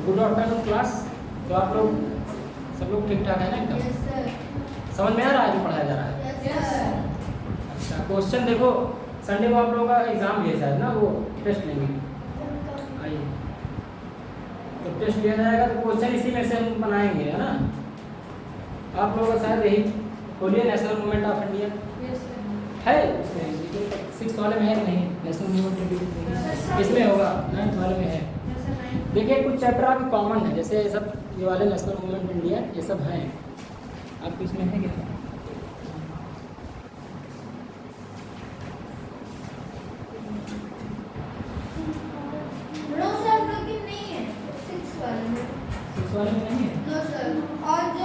Good afternoon class. तो आप लोग सब लोग ठीक ठाक है ना एकदम? समझ में आ रहा है जो पढ़ाया जा रहा है? अच्छा, क्वेश्चन देखो, संडे को आप लोगों का एग्जाम भी है शायद ना, वो टेस्ट लेंगे। आइए, तो टेस्ट लिया जाएगा तो क्वेश्चन इसी में से हम बनाएंगे, है ना? आप लोगों का शायद यही खोलिए, नेशनल मूवमेंट ऑफ इंडिया है उसमें, 6th वाले में है कि नहीं? नेशनल मूवमेंट इंडिया इसमें होगा, 9th वाले में है। देखिए कुछ चैप्टर आपके कॉमन है, जैसे सब ये वाले नेशनल मूवमेंट इंडिया ये सब हैं, आपको इसमें है क्या? वाले में नहीं है? नो सर, और जो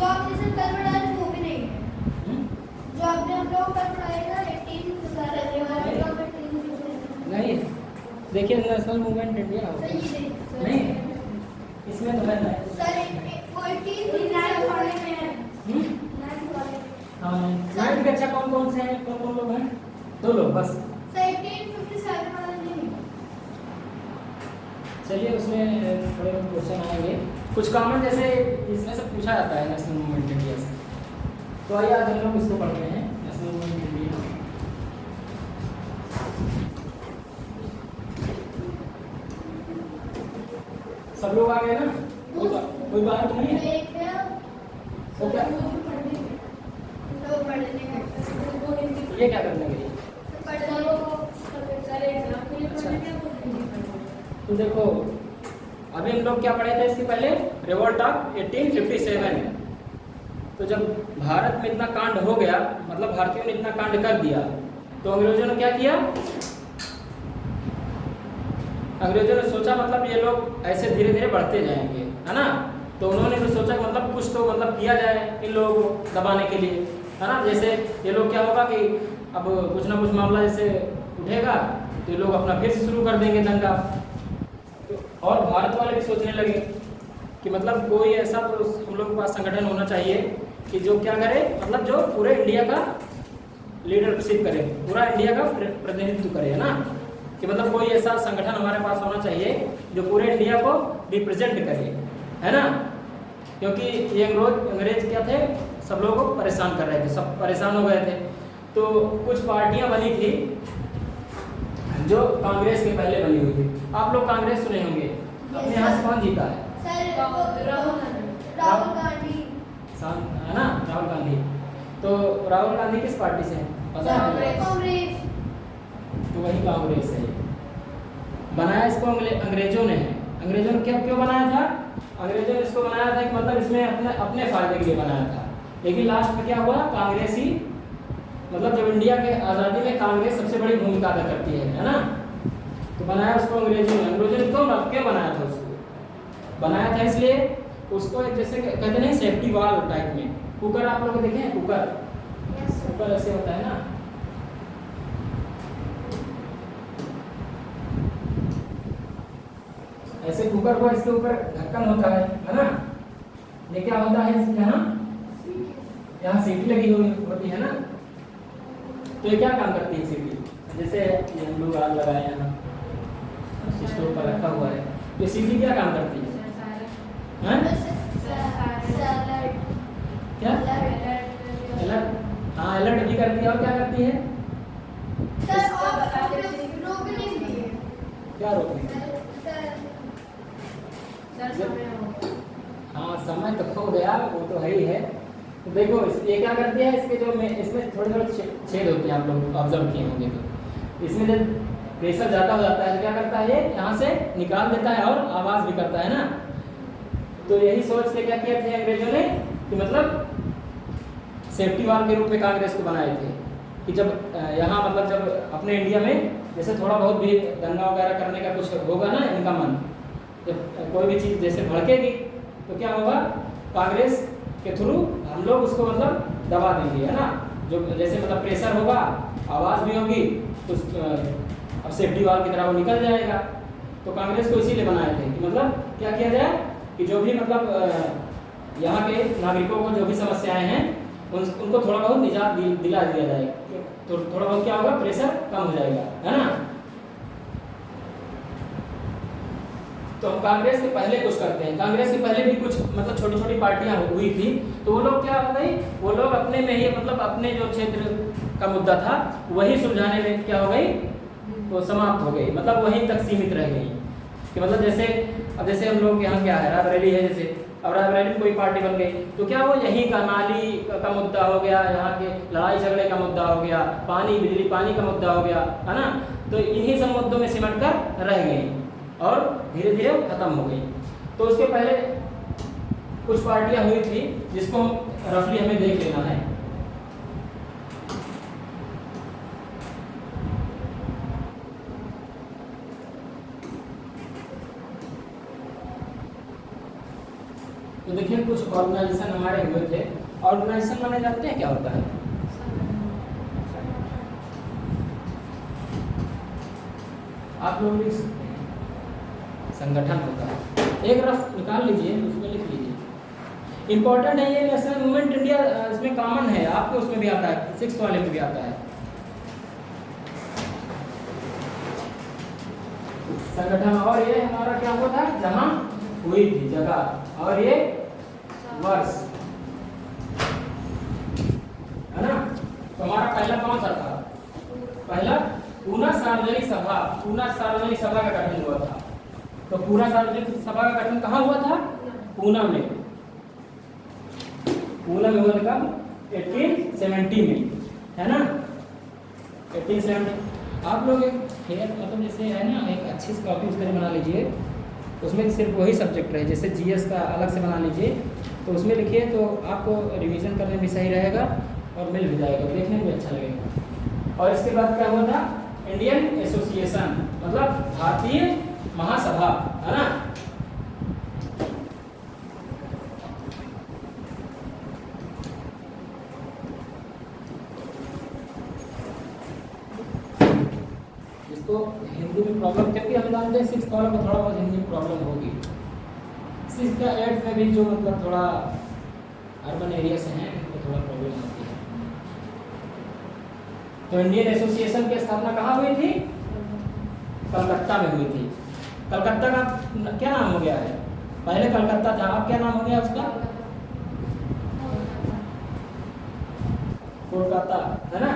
आपने सर कल पढ़ाया था वो भी नहीं है। जो आपने हम लोग कल पढ़ाया था 18 नहीं, देखिए नेशनल मूवमेंट इंडिया हो नहीं, इसमें तो है ना सर, वो 18 वाले में है। हाँ, 9th के अच्छा कौन कौन से हैं, कौन कौन लोग हैं? 2 लोग बस। सर 1857 वाला नहीं। चलिए उसमें थोड़े बहुत क्वेश्चन आएंगे, कुछ कॉमन जैसे इसमें से पूछा जाता है नेशनल मूवमेंट इंडिया से। तो आइए आज हम लोग इसको पढ़ते हैं, नेशनल मूवमेंट इंडिया। सब लोग आ गए ना? कोई बात तो नहीं है? तो क्या ये क्या करने के लिए? तो देखो अभी हम लोग क्या पढ़े थे इसके पहले, रिवॉल्ट ऑफ 1857। तो जब भारत में इतना कांड हो गया, मतलब भारतीयों ने इतना कांड कर दिया, तो अंग्रेजों ने क्या किया? अंग्रेजों ने सोचा मतलब ये लोग ऐसे धीरे धीरे बढ़ते जाएंगे, है ना? तो उन्होंने भी सोचा कि मतलब कुछ तो मतलब किया जाए इन लोगों को दबाने के लिए, है ना? जैसे ये लोग क्या होगा कि अब कुछ ना कुछ मामला जैसे उठेगा तो ये लोग अपना फिर से शुरू कर देंगे दंगा। तो और भारत वाले भी सोचने लगे कि मतलब कोई ऐसा तो हम लोग के पास संगठन होना चाहिए कि जो क्या करे, मतलब जो पूरे इंडिया का लीडरशिप करे, पूरा इंडिया का प्रतिनिधित्व करे, है ना? कि मतलब कोई ऐसा संगठन हमारे पास होना चाहिए जो पूरे इंडिया को रिप्रेजेंट करे, है ना? क्योंकि ये अंग्रेज क्या थे, सब लोगों को परेशान कर रहे थे, सब परेशान हो गए थे। तो कुछ पार्टियां बनी थी जो कांग्रेस के पहले बनी हुई थी। आप लोग कांग्रेस सुने होंगे, अपने यहाँ से कौन जीता है? राहुल गांधी, है ना? राहुल गांधी। तो राहुल गांधी किस पार्टी से हैं पता है? कांग्रेस। तो वही कांग्रेस है। बनाया इसको अंग्रेजों ने है। अंग्रेजों ने क्यों बनाया था? अंग्रेजों ने इसको बनाया था कि मतलब इसमें अपने फायदे के लिए बनाया था, लेकिन लास्ट में क्या हुआ? कांग्रेस ही मतलब जब इंडिया के आज़ादी में कांग्रेस सबसे बड़ी भूमिका अदा करती है ना? तो बनाया उसको अंग्रेजों ने। अंग्रेजों ने क्यों बनाया था उसको? बनाया था इसलिए उसको एक जैसे कहते नहीं सेफ्टी वॉल टाइप में, कुकर आप लोग देखे हैं? कुकर ऐसे होता है ना, ऐसे कुकर को इसके ऊपर ढक्कन होता है ना? ये क्या होता है, यहाँ सीटी लगी हुई होती है ना? तो ये क्या काम करती है सीटी? जैसे ये हम लोग आग लगाए यहाँ स्टोव पर रखा हुआ है, ये सीटी क्या काम करती है? क्या अलर्ट? हाँ, अलर्ट भी करती है। और क्या करती है? क्या रोकने? हाँ, समय तो खो गया, वो तो है ही है। तो देखो ये क्या करती है, इसके जो में इसमें थोड़े थोड़े छेद होते हैं, आप लोग ऑब्जर्व किए होंगे। तो इसमें जब प्रेशर ज़्यादा हो जाता है तो क्या करता है, ये यहाँ से निकाल देता है और आवाज़ भी करता है ना? तो यही सोच के क्या किए थे अंग्रेजों ने कि मतलब सेफ्टी वॉल के रूप में कांग्रेस को बनाए थे कि जब यहाँ मतलब जब अपने इंडिया में जैसे थोड़ा बहुत भी दंगा वगैरह करने का कुछ होगा ना इनका मन, जब कोई भी चीज़ जैसे भड़केगी तो क्या होगा, कांग्रेस के थ्रू हम लोग उसको मतलब दबा देंगे, है ना? जो जैसे मतलब प्रेशर होगा, आवाज़ भी होगी, तो अब सेफ्टी वॉल की तरह वो निकल जाएगा। तो कांग्रेस को इसीलिए बनाए थे कि मतलब क्या किया जाए कि जो भी मतलब यहाँ के नागरिकों को जो भी समस्याएं हैं उनको थोड़ा बहुत निजात दिला दिया जाए, तो थोड़ा बहुत क्या होगा, प्रेशर कम हो जाएगा, है ना? तो हम कांग्रेस के पहले कुछ करते हैं। कांग्रेस के पहले भी कुछ मतलब छोटी छोटी पार्टियां हुई थी, तो वो लोग क्या हो गई, वो लोग अपने में ही मतलब अपने जो क्षेत्र का मुद्दा था वही सुलझाने में क्या हो गई, वो समाप्त हो गई, मतलब वहीं तक सीमित रह गई। कि मतलब जैसे अब जैसे हम लोग यहाँ क्या है, रायबरेली है, जैसे अब रायबरेली में कोई पार्टी बन गई तो क्या वो यहीं का नाली का मुद्दा हो गया, यहाँ के लड़ाई झगड़े का मुद्दा हो गया, पानी बिजली पानी का मुद्दा हो गया, है ना। तो इन्हीं सब मुद्दों में सिमट कर रह गई और धीरे धीरे खत्म हो गई। तो उसके पहले कुछ पार्टियां हुई थी जिसको हम रफली हमें देख लेना है। तो देखिए कुछ ऑर्गेनाइजेशन हमारे हुए थे। ऑर्गेनाइजेशन माने जानते हैं क्या होता है? आप लोग लिख सकते हैं, संगठन होता है। एक रफ निकाल लीजिए, उसमें लिख लीजिए। इंपॉर्टेंट है ये, नेशनल मूवमेंट इंडिया इसमें कॉमन है, आपके उसमें भी आता है, 6th वाले में भी आता है। संगठन, और ये हमारा क्या हुआ था, जहां हुई थी जगह, और ये वर्ष, है ना। तो हमारा पहला कौन सा था? पहला पूना सार्वजनिक सभा, पूना सार्वजनिक सभा का गठन हुआ था। तो पूना सार्वजनिक सभा का गठन कहाँ हुआ था? पूना में। पूना में हुआ था कब? 1870 में, है ना। 1870। आप लोग एक मतलब जैसे है ना, एक अच्छी सी कॉपी उसके लिए बना लीजिए, उसमें सिर्फ वही सब्जेक्ट रहे, जैसे जीएस का अलग से बना लीजिए, तो उसमें लिखिए, तो आपको रिवीजन करने में भी सही रहेगा और मिल भी जाएगा, देखने में भी अच्छा लगेगा। और इसके बाद क्या हुआ था? इंडियन एसोसिएशन, मतलब भारतीय महासभा, है ना। इसको हिंदी में प्रॉब्लम, क्योंकि हम जानते हैं 6th वालों को थोड़ा बहुत हिंदी में प्रॉब्लम होगी। 6th का 8th में भी जो मतलब थोड़ा अर्बन एरिया से हैं उनको थोड़ा प्रॉब्लम होती है। तो इंडियन एसोसिएशन की स्थापना कहाँ हुई थी? कलकत्ता में हुई थी। कलकत्ता का क्या नाम हो गया है? पहले कलकत्ता था, अब क्या नाम हो गया उसका? कोलकाता, है ना।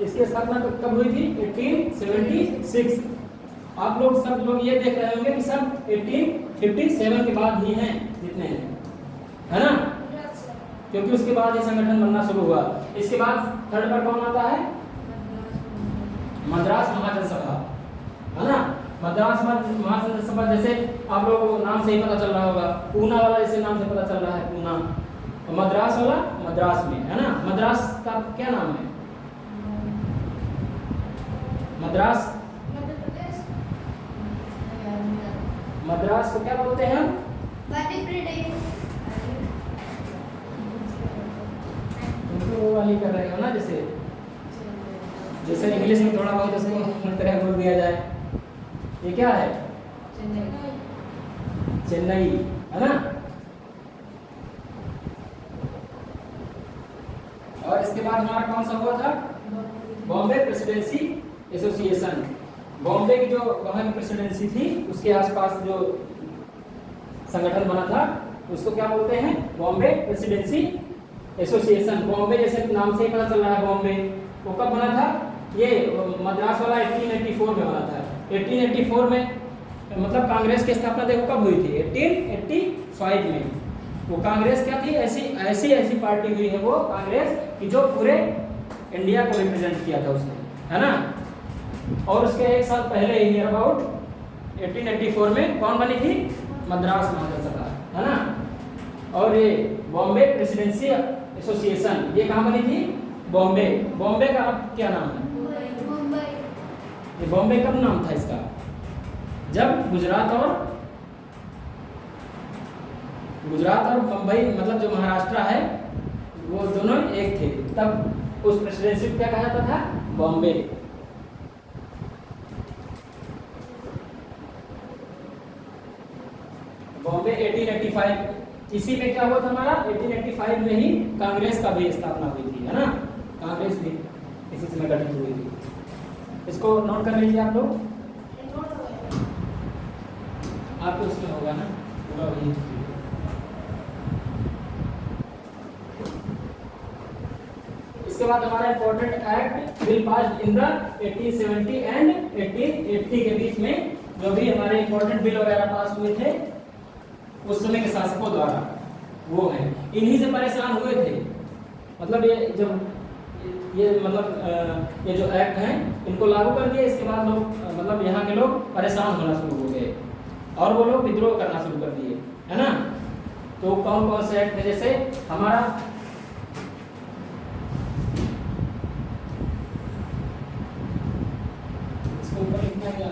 इसकी स्थापना कब हुई थी? 1876। आप लोग सब लोग ये देख रहे होंगे कि सब 1857 के बाद ही हैं जितने हैं, है ना, क्योंकि उसके बाद ये संगठन बनना शुरू हुआ। इसके बाद थर्ड पर कौन आता है? मद्रास महाजन सभा, है ना। मद्रास महाजन सभा, जैसे आप लोगों को नाम से ही पता चल रहा होगा, पूना वाला जैसे नाम से पता चल रहा है, पूना। मद्रास वाला मद्रास में, है ना। मद्रास का क्या नाम है? मद्रास, मद्रास को क्या बोलते हैं हम? मध्य प्रदेश। तुम वो वाली कर रहे हो ना, जैसे जैसे इंग्लिश में थोड़ा बहुत उसको हर तरह बोल दिया जाए। ये क्या है? चेन्नई, है ना। और इसके बाद हमारा कौन सा हुआ था? Bombay presidency association. बॉम्बे की जो वहाँ की प्रेसिडेंसी थी उसके आसपास जो संगठन बना था उसको क्या बोलते हैं? Bombay presidency association. बॉम्बे जैसे नाम से ही पता चल रहा है, बॉम्बे वो कब बना था? ये मद्रास वाला 1884 में बना था। 1884 में मतलब कांग्रेस की स्थापना देखो कब हुई थी? 1885 में। वो कांग्रेस क्या थी? ऐसी पार्टी हुई है वो कांग्रेस कि जो पूरे इंडिया को रिप्रेजेंट किया था उसने, है ना। और उसके एक साल पहले नियर अबाउट 1884 में कौन बनी थी? मद्रास महाजन सभा, है ना। और ये बॉम्बे प्रेसिडेंसी एसोसिएशन ये कहाँ बनी थी? बॉम्बे। बॉम्बे का अब क्या नाम है? ये बॉम्बे कब नाम था इसका? जब गुजरात और बम्बई मतलब जो महाराष्ट्र है वो दोनों एक थे, तब उस प्रेसिडेंसी को क्या कहा जाता था? बॉम्बे। बॉम्बे 1885। इसी में क्या हुआ था हमारा? 1885 में ही कांग्रेस का भी स्थापना हुई थी, है ना। कांग्रेस भी इसी समय गठित हुई थी। इसको नोट कर लीजिए आप लोग। आपको उसमें होगा ना पूरा वही। इसके बाद हमारा important act bill pass in the 1870 and 1880 के बीच में जो भी हमारे इंपॉर्टेंट बिल वगैरह पास हुए थे उस समय के शासकों द्वारा, वो है इन्हीं से परेशान हुए थे। मतलब ये जब ये मतलब ये जो एक्ट हैं इनको लागू कर दिया, इसके बाद लोग मतलब यहाँ के लोग परेशान होना शुरू हो गए और वो लोग विद्रोह करना शुरू कर दिए, है ना। तो कौन कौन से एक्ट है, जैसे हमारा इसको ऊपर लिखना है क्या,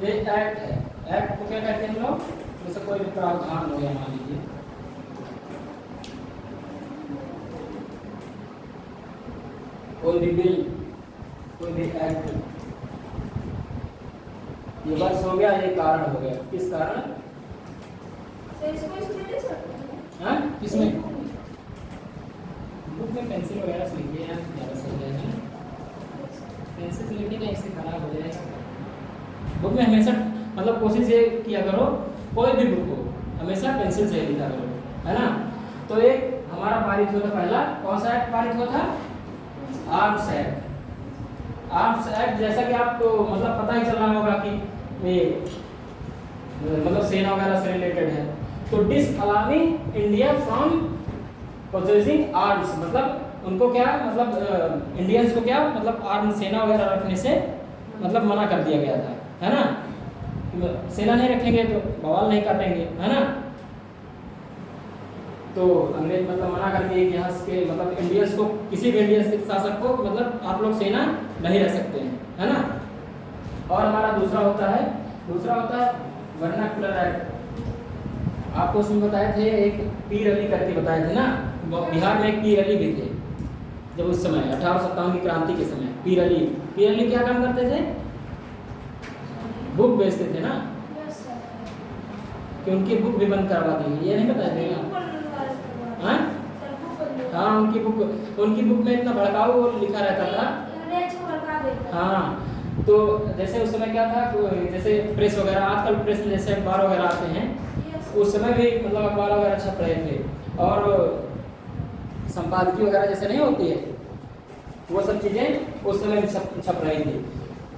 ये एक्ट है। एक्ट को क्या कहते हैं हम लोग, जैसे कोई भी प्रावधान हो गया मान लीजिए, कोई भी बिल, कोई भी एक्ट, ये वर्ष हो गया, ये कारण हो गया, किस कारण, हाँ किसमें, बुक में पेंसिल वगैरह से लिखिए यार, ज़्यादा सही रहेगा। पेंसिल से लिखिए ना, इससे खराब हो जाएगा। बुक में हमेशा मतलब कोशिश ये किया करो, कोई भी बुक हो हमेशा पेंसिल से लिखा करो, है ना। तो एक हमारा पारित हुआ था पहला, कौन सा एक्ट पारित हुआ था, आर्म्स एक्ट। आर्म्स एक्ट जैसा कि आपको मतलब पता ही चल रहा होगा कि ये मतलब सेना वगैरह से रिलेटेड है। तो डिसअलाउइंग इंडिया फ्रॉम पोजेसिंग आर्म्स, मतलब उनको क्या मतलब इंडियंस को क्या मतलब आर्म सेना वगैरह रखने से मतलब मना कर दिया गया था, है ना। सेना नहीं रखेंगे तो बवाल नहीं काटेंगे, है ना। तो अंग्रेज मतलब मना कर दिए कि यहाँ के मतलब इंडियंस को, किसी भी इंडियंस के शासक को मतलब आप लोग सेना नहीं रख सकते हैं, है ना। और हमारा दूसरा होता है वर्नाक्युलर एक्ट। आपको उसमें बताए थे एक पीर अली करके बताए थे ना, बिहार में एक पीर अली भी थे जब उस समय 1857 की क्रांति के समय। पीर अली क्या काम करते थे, बुक बेचते थे ना, कि उनकी बुक भी बंद करवा दी, ये नहीं बताए थे ना। हाँ उनकी बुक में इतना भड़काऊ लिखा रहता था। हाँ तो जैसे उस समय क्या था, जैसे प्रेस वगैरह, आजकल प्रेस में जैसे अखबार वगैरह आते हैं, उस समय भी मतलब अखबार वगैरह छप रहे थे, और संपादकीय वगैरह जैसे नहीं होती है, वो सब चीज़ें उस समय भी छप रही थी।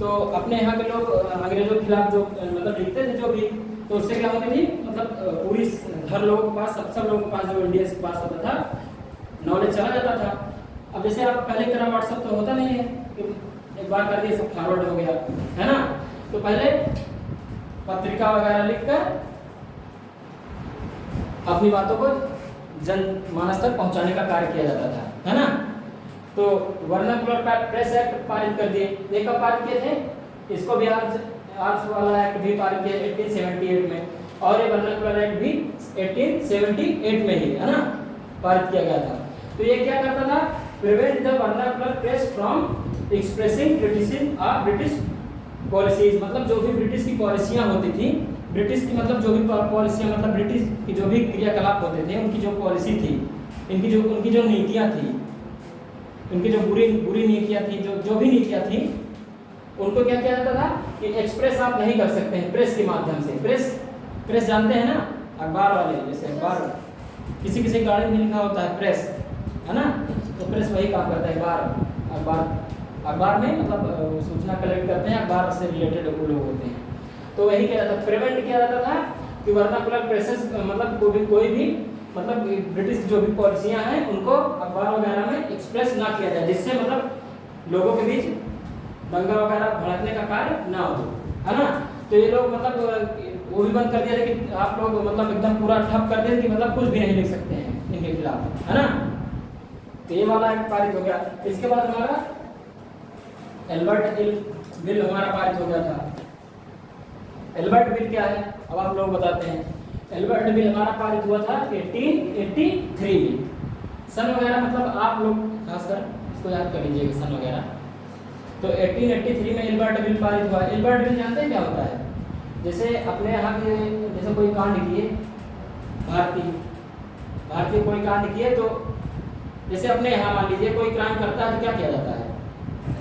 तो अपने यहाँ के लोग अंग्रेजों के खिलाफ जो मतलब लिखते थे जो भी, तो उससे क्या होती थी मतलब पूरी हर लोगों के पास, सब लोगों के पास, जो इंडियंस के पास होता था, नॉलेज चला जाता था। अब जैसे आप पहले की तरह व्हाट्सअप तो होता नहीं है कि एक बार कर दिए सब फॉरवर्ड हो गया, है ना। तो पहले पत्रिका वगैरह लिखकर अपनी बातों को जनमानस तक पहुंचाने का कार्य किया जाता था, है ना। तो वर्नाक्युलर प्रेस एक्ट पारित कर दिए। ये कब पारित किए थे, इसको भी आर्म्स वाला एक्ट भी पारित किया 1878 में, और ये वर्नाक्युलर एक्ट भी 1878 में ही, है ना, पारित किया गया था। तो ये क्या करता था, prevent the vernacular press from expressing criticism of British policies, मतलब जो भी ब्रिटिश की पॉलिसियां होती थी, ब्रिटिश की मतलब जो भी पॉलिसियां मतलब ब्रिटिश की जो भी क्रियाकलाप होते थे, उनकी जो पॉलिसी थी, उनकी जो नीतियां थी, उनकी जो बुरी नीतियां थी, जो भी नीतियां थी, उनको क्या किया जाता था कि एक्सप्रेस आप नहीं कर सकते हैं प्रेस के माध्यम से। प्रेस जानते हैं ना, अखबार वाले, जैसे अखबार किसी गाड़ी में लिखा होता है प्रेस, है ना, तो प्रेस वही काम करता है। अखबार में मतलब सूचना कलेक्ट करते हैं, अखबार से रिलेटेड वो लोग होते हैं। तो वही किया जाता, प्रिवेंट किया जाता था कि वर्नाक्युलर प्रेसेस मतलब कोई भी मतलब ब्रिटिश जो भी पॉलिसियां हैं उनको अखबार वगैरह में एक्सप्रेस ना किया जाए, जिससे मतलब लोगों के बीच दंगा वगैरह भड़कने का कार्य ना हो, है ना। तो ये लोग मतलब वो भी बंद कर दिया था कि आप लोग मतलब एकदम पूरा ठप कर दें कि मतलब कुछ भी नहीं लिख सकते हैं इनके खिलाफ, है ना। तो ये वाला एक्ट पारित हो गया। इसके बाद हमारा एल्बर्ट बिल हमारा पारित हो गया था। एल्बर्ट बिल क्या है, अब आप लोग बताते हैं। एल्बर्ट बिल हमारा पारित हुआ था 1883 में। सन वगैरह मतलब आप लोग खासकर इसको याद कर लीजिएगा सन वगैरह। तो 1883 में एल्बर्ट बिल पारित हुआ। एल्बर्ट बिल जानते हैं क्या होता है, जैसे अपने यहाँ के जैसे कोई कांड किए, भारतीय कोई कांड किए, तो जैसे अपने यहाँ मान लीजिए कोई क्राइम करता है तो क्या किया जाता है,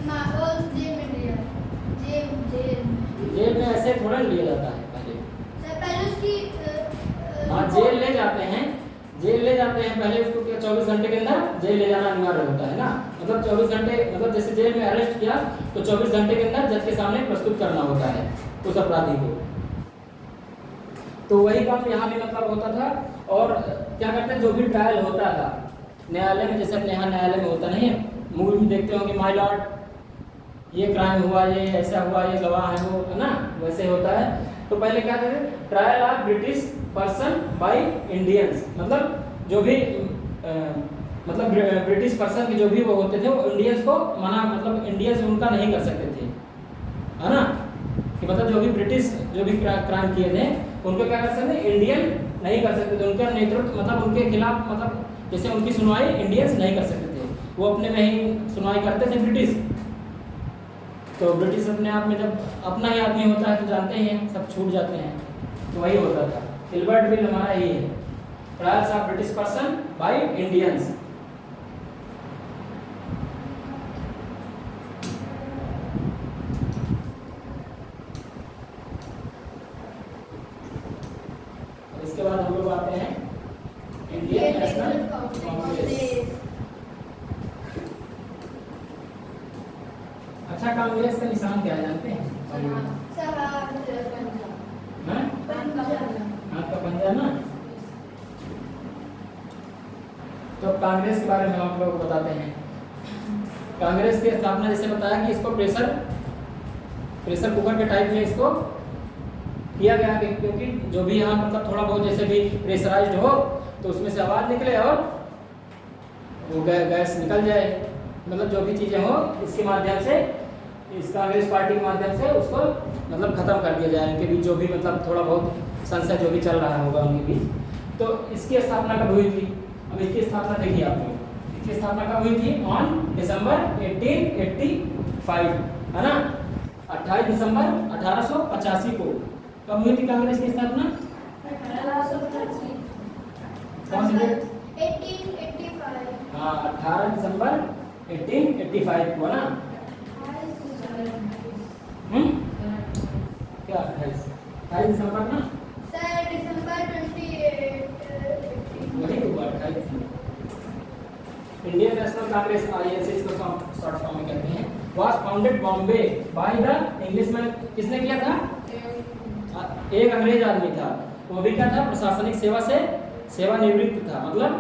जेल में लिया जेल में ऐसे थोड़ा लिया जाता है पहले। पहले उसकी हाँ जेल ले जाते हैं, जेल ले जाते हैं पहले उसको क्या 24 घंटे के अंदर जेल ले जाना अनिवार्य होता है ना। मतलब 24 घंटे मतलब जैसे जेल में अरेस्ट किया तो 24 घंटे के अंदर जज के सामने प्रस्तुत करना होता है उस अपराधी को। तो वही काम यहाँ भी मतलब होता था। और क्या करते हैं जो भी ट्रायल होता था न्यायालय में, जैसे अपने यहाँ न्यायालय में होता नहीं है, मूवी में देखते होंगे माय लॉर्ड ये क्राइम हुआ, ये ऐसा हुआ, ये गवाह है वो, है ना, वैसे होता है। तो पहले क्या कहते थे, trial of British person by Indians, मतलब जो भी मतलब ब्रिटिश पर्सन के जो भी वो होते थे वो इंडियंस को मना, मतलब इंडियंस उनका नहीं कर सकते थे, है ना, कि मतलब जो भी ब्रिटिश जो भी क्राइम किए थे उनको क्या कर सकते, इंडियन नहीं कर सकते थे, उनका नेतृत्व मतलब उनके खिलाफ मतलब जैसे उनकी सुनवाई इंडियंस नहीं कर सकते थे, वो अपने में ही सुनवाई करते थे ब्रिटिश। तो ब्रिटिश अपने आप में जब अपना ही आदमी होता है तो जानते ही हैं सब छूट जाते हैं, तो वही होता था। हिल्बर्ट बिल हमारा यही है, trials of British person by Indians. इसके बाद हम लोग आते हैं इंडियन नेशनल कांग्रेस। अच्छा, कांग्रेस का निशान क्या है जानते हैं? हाथ का पंजा ना। तो कांग्रेस के बारे में हम आप लोगों को बताते हैं। कांग्रेस की स्थापना जैसे बताया कि इसको प्रेशर कुकर के टाइप में इसको किया गया, क्योंकि जो भी यहाँ मतलब थोड़ा बहुत जैसे भी प्रेशराइज्ड हो तो उसमें से आवाज़ निकले और वो गैस निकल जाए, मतलब जो भी चीज़ें हो इसके माध्यम से, इस कांग्रेस पार्टी के माध्यम से उसको मतलब खत्म कर दिया जाए, उनके बीच जो भी मतलब थोड़ा बहुत संशय जो भी चल रहा होगा उनके बीच। तो इसकी स्थापना कब हुई थी? अब इसकी स्थापना देखिए आप लोग, इसकी स्थापना कब हुई थी? ऑन दिसंबर 1885, है ना, 28 दिसंबर 1885 को कब हुई थी कांग्रेस की स्थापना? कौन सी डेट? 1885। हाँ, 18 दिसंबर 1885 को, है ना। क्या 28 दिसंबर ना? सर दिसंबर 28 वही हुआ 28 दिसंबर। इंडियन नेशनल कांग्रेस आईएनसी इसको शॉर्ट फॉर्म में कहते हैं। Was founded Bombay by the Englishman. किसने किया था? एक अंग्रेज आदमी था, वो भी क्या था, प्रशासनिक सेवा से सेवानिवृत्त था, मतलब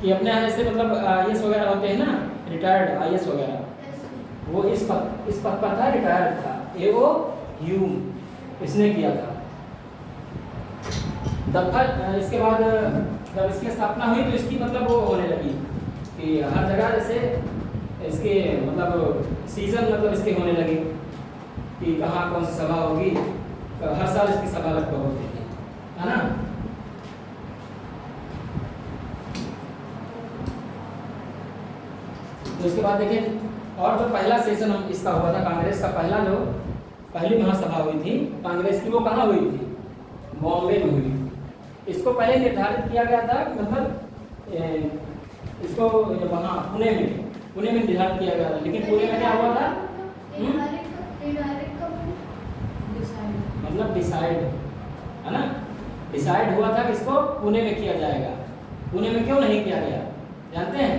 कि अपने यहाँ जैसे मतलब आईएएस वगैरह होते हैं ना, रिटायर्ड आईएएस वगैरह, वो इस पद पर था, रिटायर्ड था। एओ ह्यूम इसने किया था। इसके बाद जब इसकी स्थापना हुई तो इसकी मतलब वो होने लगी कि हर जगह जैसे इसके मतलब सीजन मतलब इसके होने लगे कि कहाँ कौन सी सभा होगी, हर साल इसकी सभा लगभग होती थी, है ना। तो इसके बाद देखिए, और जो पहला सेशन हम इसका हुआ था कांग्रेस का, पहली महासभा हुई थी कांग्रेस की, वो कहाँ हुई थी? बॉम्बे में हुई। इसको पहले निर्धारित किया गया था, मतलब इसको वहाँ पुणे में निर्धारित किया गया था, लेकिन पुणे में क्या हुआ था? मतलब डिसाइड, है ना, डिसाइड हुआ था कि इसको पुणे में किया जाएगा। पुणे में क्यों नहीं किया गया जानते हैं?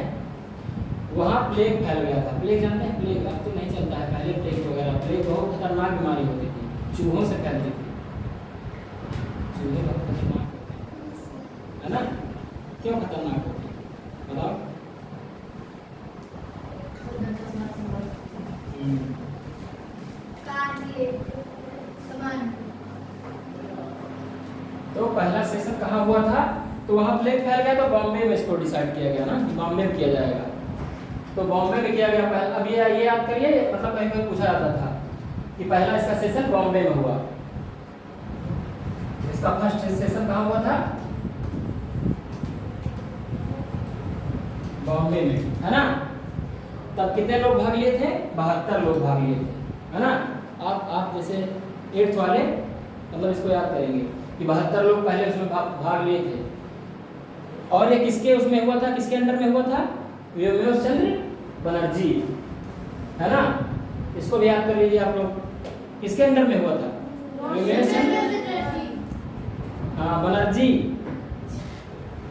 वहाँ प्लेग फैल गया था। प्लेग जानते हैं? प्लेग अब तो नहीं चलता है, पहले प्लेग वगैरह, प्लेग बहुत खतरनाक बीमारी होती थी, चूहों से फैलती थी। चूहे बहुत खतरनाक होते हैं, है ना। क्यों खतरनाक होती है बताओ? तो पहला सेशन कहाँ हुआ था? तो वहाँ प्लेग फैल गया, तो बॉम्बे में इसको डिसाइड किया गया ना कि बॉम्बे में किया जाएगा। तो बॉम्बे में किया गया पहला। अब ये याद करिए, मतलब कहीं कहीं पूछा जाता था कि पहला इसका सेशन बॉम्बे में हुआ। इसका फर्स्ट सेशन कहाँ हुआ था? बॉम्बे में, है ना। तब कितने लोग भाग लिए थे? 72 लोग भाग लिए थे, है ना। आप जैसे 8th वाले मतलब इसको याद करेंगे कि 72 लोग पहले उसमें भाग लिए थे। और ये किसके उसमें हुआ था, किसके अंडर में हुआ था? व्योमकेश चंद्र बनर्जी, है ना। इसको भी याद कर लीजिए आप लोग। किसके अंडर में हुआ था? विवेक चंद्र, हाँ बनर्जी,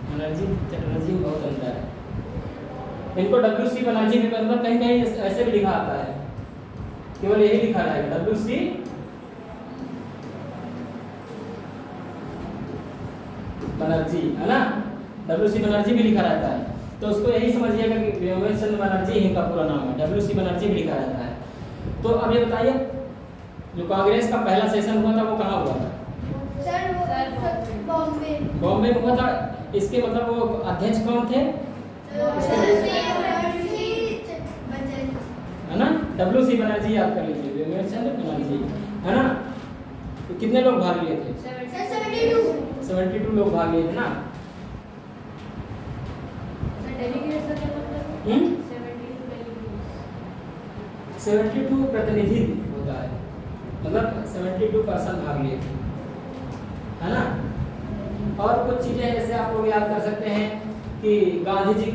बनर्जी चटर्जी में बहुत अंतर है। इनको WC बनर्जी भी, मतलब कहीं कहीं ऐसे भी लिखा आता है, केवल यही लिखा रहेगा WC बनर्जी, है ना। WC बनर्जी भी लिखा रहता है, तो उसको यही समझिएगा कि विवेक चंद्र बनर्जी इनका पूरा नाम है, WC बनर्जी भी लिखा रहता है। तो अब ये बताइए, जो कांग्रेस का पहला सेशन हुआ था वो कहाँ हुआ था? बॉम्बे। बॉम्बे में हुआ था। इसके मतलब वो अध्यक्ष कौन थे? है ना, WC बनर्जी याद कर लीजिए, विवेक चंद्र बनर्जी, है ना। तो कितने लोग भाग लिए थे? 72 लोग भाग लिए थे ना। 72 प्रतिनिधि होता है, मतलब 72 पर्सन भाग लिए थे, है ना। और कुछ चीजें जैसे आप लोग याद कर सकते हैं कि गांधी जी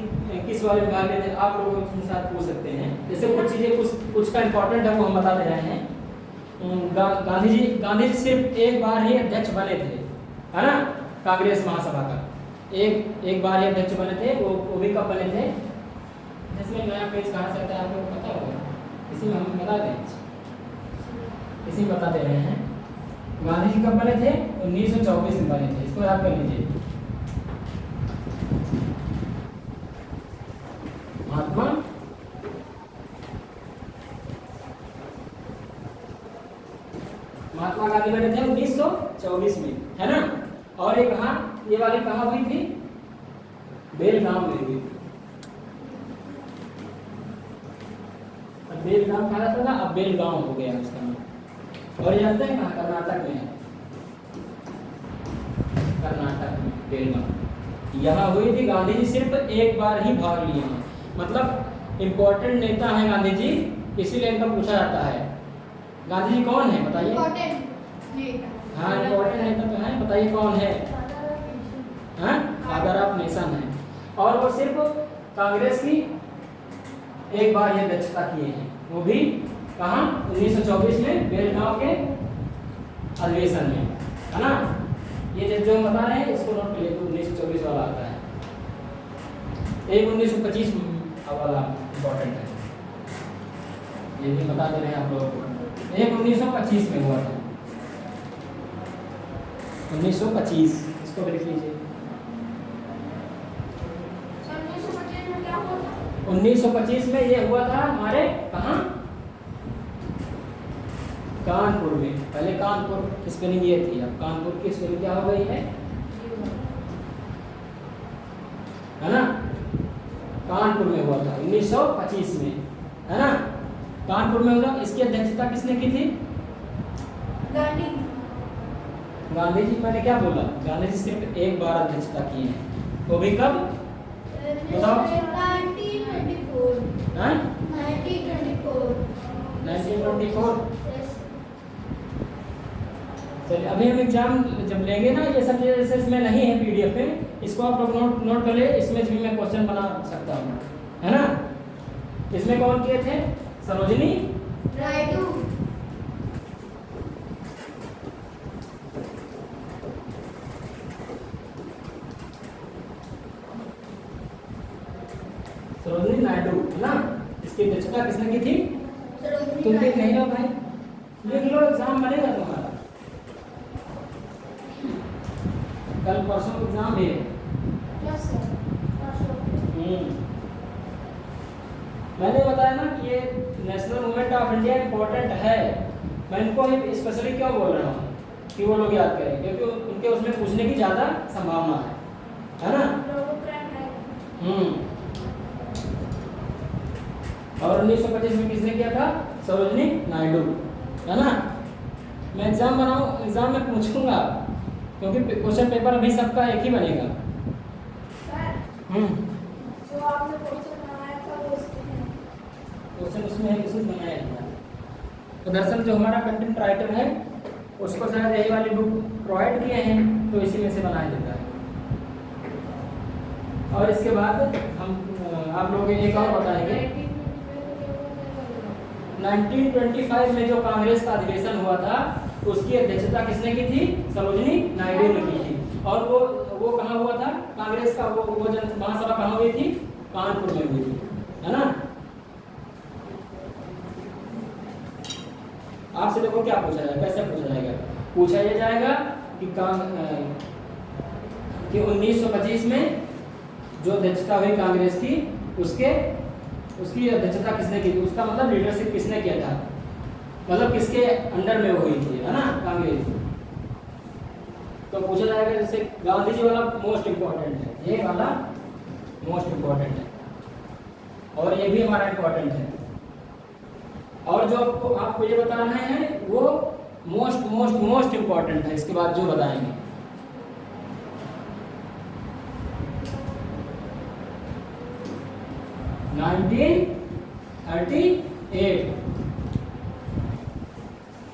किस वाले में भाग लेते थे, आप लोग उनके साथ पूछ सकते हैं। जैसे कुछ चीजें कुछ का इम्पोर्टेंट है वो हम बता दे रहे हैं। गांधी जी सिर्फ एक बार ही अध्यक्ष बने थे, है ना, कांग्रेस महासभा का। एक बार ही अध्यक्ष बने थे, वो भी कब बने थे? जिसमें नया पेज कहाँ से आता है आप लोग को पता होगा, इसी में हम बता दें, इसी में बता दे रहे हैं। गांधी जी कब बने थे? 1924 में बने थे, इसको याद कर लीजिए। महात्मा गांधी बने थे 1924 में, है ना। और ये कहाँ, ये वाली कहाँ हुई थी? बेलगाम में हुई थी। अब बेलगाम कहा जाता था, अब बेलगांव हो गया उसका नाम। और जानते हैं कहाँ? कर्नाटक में है, कर्नाटक में बेलगाम। यहाँ हुई थी। गांधी जी सिर्फ एक बार ही भाग लिए हैं, मतलब इम्पोर्टेंट नेता है गांधी जी, इसीलिए इनका पूछा जाता है। गांधी जी कौन है बताइए? हाँ इम्पोर्टेंट नेता तो है, बताइए कौन है? फादर ऑफ नेशन है। और वो सिर्फ कांग्रेस की एक बार ये अध्यक्षता किए हैं, वो भी कहाँ? 1924 में बेलगांव के अधिवेशन में, है ना। ये जो हम बता रहे हैं इसको नोट कर लीजिए, 1924 वाला आता है। एक 1925 वाला इम्पोर्टेंट है, ये भी बता दे रहे हैं आप लोगों को। एक 1925 में हुआ था, 1925, इसको भी लिख लीजिए। 1925 में ये हुआ था हमारे कहाँ? कानपुर में। पहले कानपुर की स्पेलिंग ये थी, अब कानपुर की स्पेलिंग क्या हो गई है ना। कानपुर में हुआ था 1925 में, है ना। कानपुर में हुआ। इसकी अध्यक्षता किसने की थी? गांधी जी। मैंने क्या बोला? गांधी जी सिर्फ एक बार अध्यक्षता की है, वो भी कब बताओ? 1924। चलिए अभी हम एग्जाम जब लेंगे ना, ये सब जैसे इसमें नहीं है PDF में, इसको आप लोग नोट कर ले। इसमें भी मैं क्वेश्चन बना सकता हूँ, है ना। इसमें कौन किए थे? सरोजिनी नायडू। सरोजिनी नायडू, है ना। इसकी अध्यक्षता किसने की थी? तुम देख नहीं लो भाई, लिख लो, एग्जाम बनेगा तुम्हारा। कल परसों एग्जाम भी है। मैंने बताया ना कि ये national movement of India important है। मैं इनको स्पेशली क्यों बोल रहा हूँ कि वो लोग याद करें, क्योंकि उनके उसमें पूछने की ज़्यादा संभावना है ना। और 1925 में किसने किया था? सरोजिनी नायडू, है ना। मैं एग्जाम में पूछूंगा, क्योंकि क्वेश्चन पेपर अभी सबका एक ही बनेगा। जो आपने क्वेश्चन बनाया था वो क्वेश्चन उसमें है, किसी बनाया था। तो दरअसल जो हमारा कंटेंट राइटर है उसको शायद यही वाली बुक प्रोवाइड किए हैं, तो इसी में से बनाया देता है। और इसके बाद हम आप लोग एक और बताएंगे। 1925 में जो कांग्रेस का अधिवेशन हुआ था उसकी अध्यक्षता किसने की थी? सरोजिनी नायडू ने की थी। और वो कहाँ हुआ था कांग्रेस का वो जन महासभा कहाँ हुई थी? कानपुर में हुई थी, है ना। आपसे देखो क्या पूछा जाएगा, कैसे पूछा जाएगा? पूछा यह जाएगा कि 1925 में जो अध्यक्षता हुई कांग्रेस की उसकी अध्यक्षता किसने की थी? उसका मतलब लीडरशिप किसने किया था, मतलब किसके अंडर में वो हुई थी, है ना, कांग्रेस। तो पूछा जाएगा जैसे गांधी जी वाला मोस्ट इंपॉर्टेंट है, ये वाला मोस्ट इंपॉर्टेंट है और ये भी हमारा इंपॉर्टेंट है। और जो आपको ये बता रहे हैं वो मोस्ट मोस्ट मोस्ट इंपॉर्टेंट है, इसके बाद जो बताएंगे।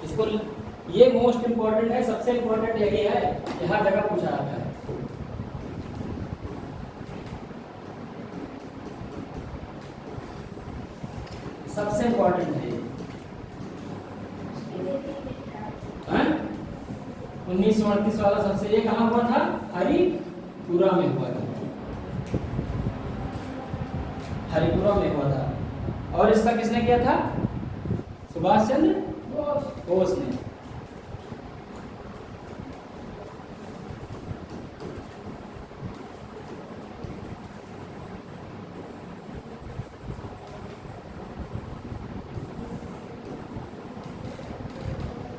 इसको ये मोस्ट इंपॉर्टेंट है, सबसे इंपॉर्टेंट यही है, ये हर जगह पूछा जाता है। सबसे इंपॉर्टेंट है 1938 वाला सबसे, ये कहाँ हुआ था? हरिपुरा में हुआ था, हरिपुरा में हुआ था। और इसका किसने किया था? सुभाष चंद्र बोस ने।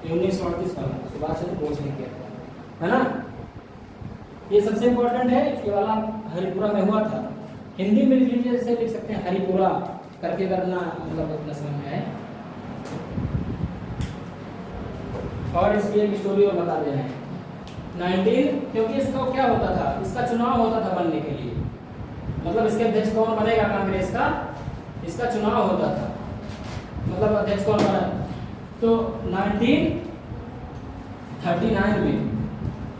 उन्नीस सौ 38 वाला सुभाष चंद्र बोस ने किया था, है ना। ये सबसे इंपॉर्टेंट है, ये वाला हरिपुरा में हुआ था। हिंदी में लिख लीजिए, जैसे लिख सकते हैं हरिपुरा करके करना, मतलब अपना समझ में है। और इसकी एक स्टोरी और बता दे रहे हैं। 19 क्योंकि इसका क्या होता था, इसका चुनाव होता था बनने के लिए, मतलब इसके अध्यक्ष कौन बनेगा कांग्रेस का, इसका चुनाव होता था, मतलब अध्यक्ष कौन बना। तो 1939 में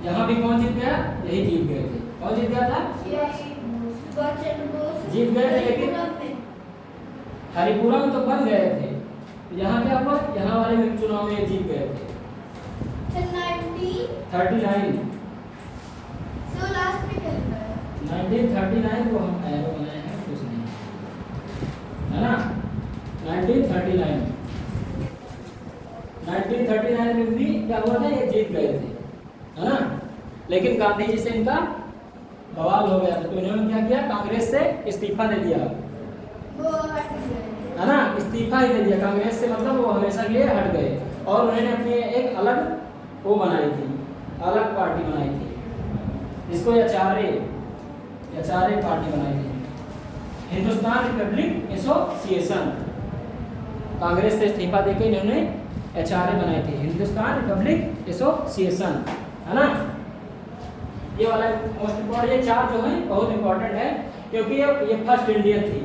यहाँ भी कौन जीत गया? यही जीत गए थे। कौन जीत गया था? जीत गए थे, लेकिन हरिपुरा में तो बन गए थे। यहाँ क्या हुआ? यहाँ वाले में चुनाव में जीत गए थे। 1939 1939 को हम एरो बनाए हैं, कुछ नहीं, है ना। 1939 में भी क्या हुआ था? ये जीत गए थे, है ना। लेकिन गांधी जी से इनका बवाल हो गया था, तो इन्होंने क्या किया? कांग्रेस से इस्तीफा दे दिया, है ना। इस्तीफा ही दे दिया कांग्रेस से, मतलब वो हमेशा के लिए हट गए। और उन्होंने अपनी एक अलग वो बनाई थी, अलग पार्टी बनाई थी, जिसको एचआरए पार्टी बनाई थी, हिंदुस्तान रिपब्लिक एसोसिएशन। कांग्रेस से इस्तीफा देकर इन्होंने एचआरए बनाई थी, हिंदुस्तान रिपब्लिक एसोसिएशन, है ना। ये वाला मोस्ट इंपॉर्टेंट, ये चार जो है बहुत इंपॉर्टेंट है, क्योंकि ये फर्स्ट इंडियन थी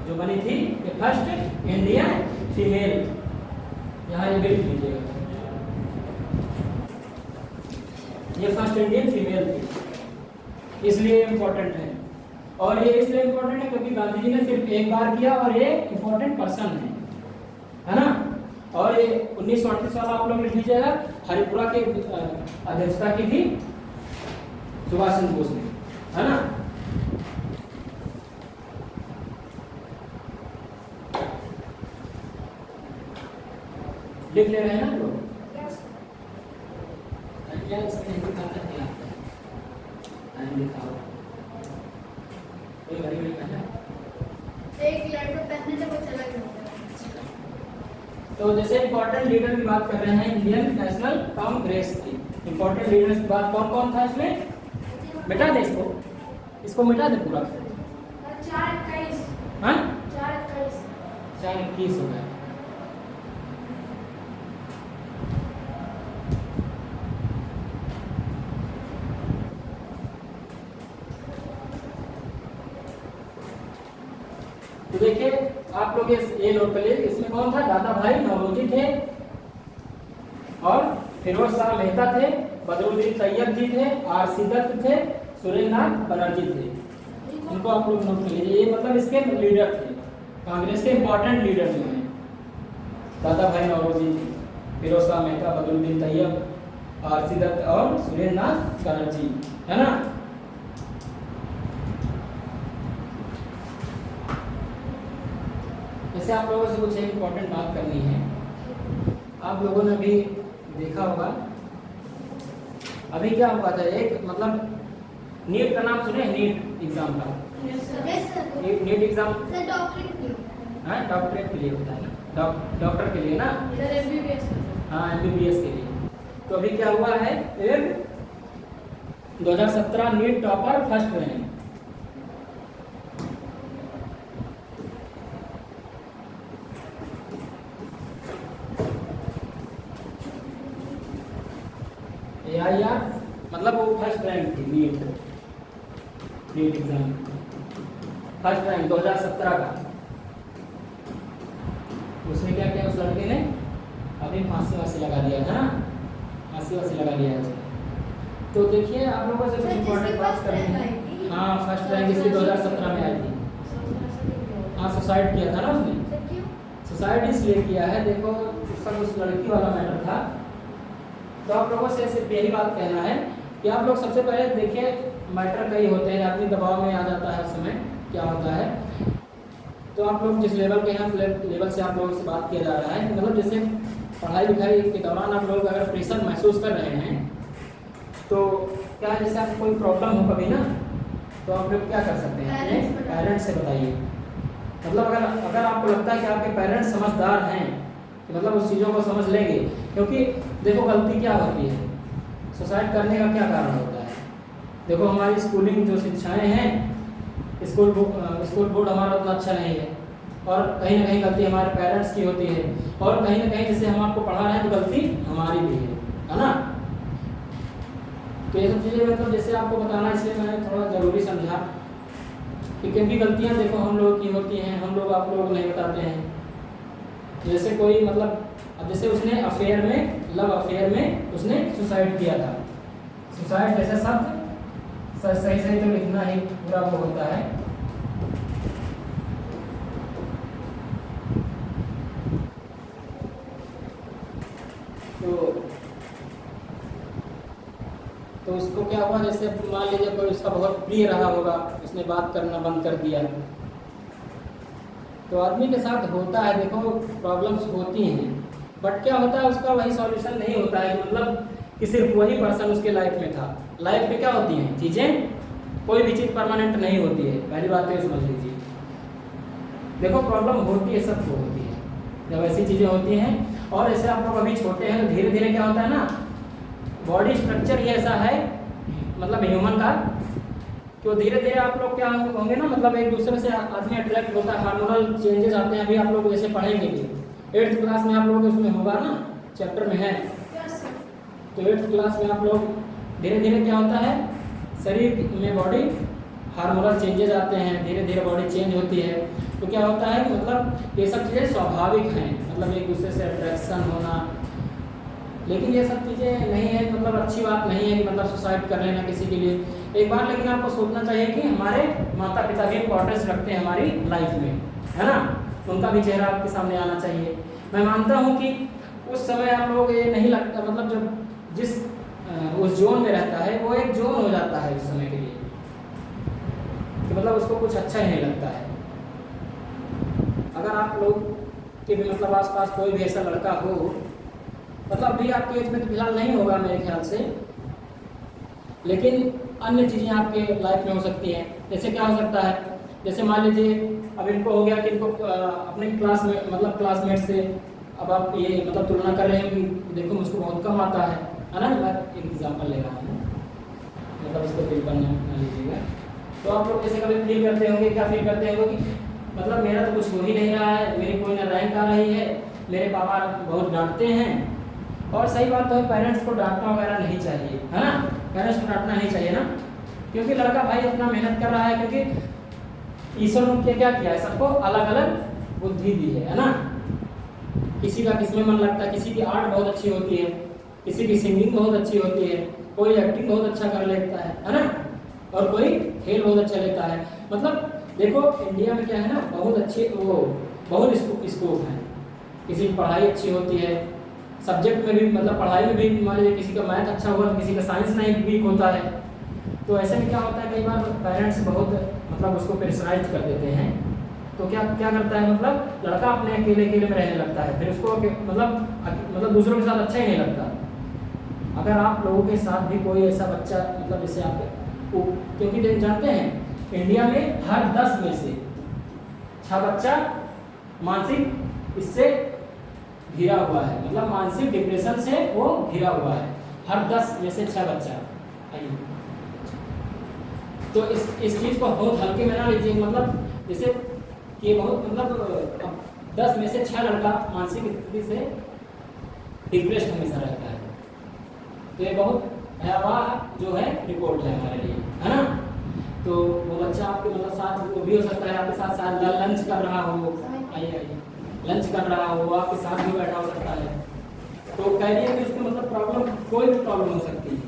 जो बनी थी, ये फर्स्ट इंडियन फीमेल। यहाँ ये लिख लीजिएगा, ये फर्स्ट इंडियन फीमेल थी, इसलिए इम्पोर्टेंट है। और ये इसलिए इम्पोर्टेंट है क्योंकि गांधी जी ने सिर्फ एक बार किया और ये इम्पोर्टेंट पर्सन है ना। और ये 1938 वाला आप लोग लिख लीजिएगा, हरिपुरा के अध्यक्षता की थी सुभाष चंद्र बोस ने, है ना। लिख ले रहे हैं ना लोग? क्या इसमें दिखाता है आपको? दिखाओ कोई बड़ी बड़ी कहना एक लड़का पहनने से वो चला गया। तो जैसे इंपॉर्टेंट लीडर की बात कर रहे हैं इंडियन नेशनल कांग्रेस की, इंपॉर्टेंट लीडर्स की बात कौन कौन था इसमें? मिटा दे इसको मिटा दे पूरा। 421 हाँ 421 हो गया। तो देखिए आप लोग ये नोट कर लीजिए, इसमें कौन था? दादा भाई नौरोजी थे, और फिरोज शाह मेहता थे, बदरुद्दीन तैयब जी थे, आर.सी. दत्त थे, सुरेंद्रनाथ बनर्जी थे। इनको आप लोग नोट कर लीजिए, ये मतलब इसके लीडर थे, कांग्रेस के इंपॉर्टेंट लीडर जो हैं। दादा भाई नौरोजी, फिरोज शाह मेहता, बदरुद्दीन तैयब, आरसी दत्त और सुरेंद्र नाथ बनर्जी, है ना। जैसे आप लोगों से कुछ एक इम्पोर्टेंट बात करनी है। आप लोगों ने भी देखा होगा अभी क्या हुआ था, एक मतलब नीट का नाम सुने, नीट एग्जाम का। नीट एग्जाम डॉक्टरेट के लिए होता है ना, डॉक्टर के लिए ना, हाँ MBBS के लिए। तो अभी क्या हुआ है, एक 2017 NEET topper first rank. AIR मतलब वो फर्स्ट रैंक थी नीट एग्जाम, फर्स्ट रैंक 2017 का। उसने क्या किया, उस लड़के ने अभी फांसी लगा दिया था ना, फांसी लगा दिया है उसने। तो देखिए आप लोगों से कुछ इम्पोर्टेंट बात करनी है। हाँ फर्स्ट रैंक इसकी 2017 में आई थी। हाँ सुसाइड किया था ना उसने, सुसाइड इसलिए किया है, देखो उसका कुछ लड़की वाला मैटर था। तो आप लोगों से सिर्फ यही बात कहना है कि आप लोग सबसे पहले देखिए, मैटर कई होते हैं, आदमी दबाव में आ जाता है उस समय, क्या होता है। तो आप लोग जिस लेवल के हैं उस लेवल से आप लोगों से बात किया जा रहा है कि मतलब जैसे पढ़ाई लिखाई के दौरान आप लोग अगर प्रेशर महसूस कर रहे हैं तो क्या है, जैसे आपको कोई प्रॉब्लम हो कभी ना, तो आप लोग क्या कर सकते हैं, अपने पेरेंट्स से बताइए। मतलब अगर आपको लगता है कि आपके पेरेंट्स समझदार हैं कि मतलब उस चीज़ों को समझ लेंगे, क्योंकि देखो गलती क्या होती है, सुसाइड करने का क्या कारण होता है। देखो हमारी स्कूलिंग जो शिक्षाएं हैं, स्कूल बोर्ड हमारा उतना अच्छा नहीं है, और कहीं ना कहीं गलती हमारे पेरेंट्स की होती है, और कहीं ना कहीं जैसे हम आपको पढ़ा रहे हैं तो गलती हमारी भी है ना। तो ये सब चीज़ें मतलब जैसे आपको बताना इसलिए मैंने थोड़ा ज़रूरी समझा कि क्योंकि गलतियाँ देखो हम लोगों की होती हैं, हम लोग आप लोग नहीं बताते हैं। जैसे कोई मतलब अब जैसे उसने अफेयर में, लव अफेयर में उसने सुसाइड किया था। सुसाइड जैसे शब्द सही तो लिखना ही पूरा वो होता है। तो उसको क्या हुआ, जैसे मान लीजिए कोई उसका बहुत प्रिय रहा होगा, उसने बात करना बंद कर दिया। तो आदमी के साथ होता है, देखो प्रॉब्लम्स होती हैं, बट क्या होता है उसका वही सॉल्यूशन नहीं होता है कि मतलब कि सिर्फ वही पर्सन उसके लाइफ में था। लाइफ में क्या होती हैं चीज़ें, कोई भी चीज़ परमानेंट नहीं होती है, पहली बात तो समझ लीजिए। देखो प्रॉब्लम होती है, सबको होती है जब ऐसी चीज़ें होती हैं। और ऐसे आप लोग अभी छोटे हैं तो धीरे धीरे क्या होता है ना, बॉडी स्ट्रक्चर ही ऐसा है मतलब ह्यूमन का, तो धीरे धीरे आप लोग क्या होंगे ना, मतलब एक दूसरे से आदमी अट्रैक्ट होता है, हार्मोनल चेंजेस आते हैं। अभी आप लोग जैसे पढ़ेंगे भी 8th क्लास में आप लोग उसमें होगा ना, चैप्टर में है। तो 8th क्लास में आप लोग धीरे धीरे क्या होता है, शरीर में बॉडी हार्मोनल चेंजेस आते हैं, धीरे धीरे बॉडी चेंज होती है। तो क्या होता है कि मतलब ये सब चीज़ें स्वाभाविक हैं, मतलब एक दूसरे से अट्रैक्शन होना। लेकिन ये सब चीज़ें नहीं है, मतलब अच्छी बात नहीं है कि मतलब सुसाइड कर लेना किसी के लिए। एक बार लेकिन आपको सोचना चाहिए कि हमारे माता पिता भी इम्पोर्टेंस रखते हैं हमारी लाइफ में, है ना, उनका भी चेहरा आपके सामने आना चाहिए। मैं मानता हूँ कि उस समय आप लोग ये नहीं लगता, मतलब जब जिस उस जोन में रहता है वो एक जोन हो जाता है उस समय के लिए, कि मतलब उसको कुछ अच्छा ही नहीं लगता है। अगर आप लोग के भी मतलब आसपास कोई भी ऐसा लड़का हो, मतलब अभी आपके एज में तो फिलहाल नहीं होगा मेरे ख्याल से, लेकिन अन्य चीज़ें आपके लाइफ में हो सकती हैं। जैसे क्या हो सकता है, जैसे मान लीजिए अब इनको हो गया कि इनको अपने क्लास में मतलब क्लासमेट से अब आप ये मतलब तुलना कर रहे हैं कि देखो मुझको बहुत कम आता है ना। मैं एक एग्जाम्पल ले रहा हूँ, मतलब इसको फील करना लीजिएगा। तो आप लोग जैसे कभी फील करते होंगे, क्या फील करते होंगे कि मतलब मेरा तो कुछ हो ही नहीं रहा है, मेरी कोई ना रैंक आ रही है, मेरे पापा बहुत डांटते हैं। और सही बात तो है, पेरेंट्स को डांटना वगैरह नहीं चाहिए, है ना, पेरेंट्स को डांटना नहीं चाहिए ना, क्योंकि लड़का भाई इतना मेहनत कर रहा है, क्योंकि ईश्वर ने क्या किया है, सबको अलग अलग बुद्धि दी है ना। किसी का किसमें मन लगता है, किसी की आर्ट बहुत अच्छी होती है, किसी की सिंगिंग बहुत अच्छी होती है, कोई एक्टिंग बहुत अच्छा कर लेता है ना, और कोई खेल बहुत अच्छा लेता है। मतलब देखो इंडिया में क्या है ना, बहुत अच्छे वो बहुत स्कोप है, किसी की पढ़ाई अच्छी होती है, सब्जेक्ट में भी मतलब पढ़ाई में भी मान लीजिए किसी का मैथ अच्छा हुआ तो किसी का साइंस नहीं वीक होता है। तो ऐसे में क्या होता है कई बार पेरेंट्स बहुत मतलब उसको प्रेशराइज कर देते हैं। तो क्या क्या करता है मतलब लड़का अपने अकेले अकेले में रहने लगता है, फिर उसको मतलब दूसरों के साथ अच्छा ही नहीं लगता। अगर आप लोगों के साथ भी कोई ऐसा बच्चा मतलब जैसे आप क्योंकि जानते हैं इंडिया में हर 10 में से 6 बच्चा मानसिक इससे घिरा हुआ है, मतलब मानसिक डिप्रेशन से वो घिरा हुआ है, हर 10 में से 6 बच्चा। तो इस चीज़ को बहुत हल्के में ना लीजिए, मतलब जैसे कि बहुत मतलब 10 में से 6 लड़का मानसिक स्थिति से डिप्रेस्ड हमेशा रहता है। तो ये बहुत भयावह जो है रिपोर्ट है हमारे लिए, है ना। तो वो बच्चा आपके मतलब साथ वो भी हो सकता है आपके साथ लंच कर रहा हो, आइए लंच कर रहा हो, आपके साथ भी बैठा हो सकता है। तो कह रही है कि उसको मतलब प्रॉब्लम कोई भी प्रॉब्लम हो सकती है।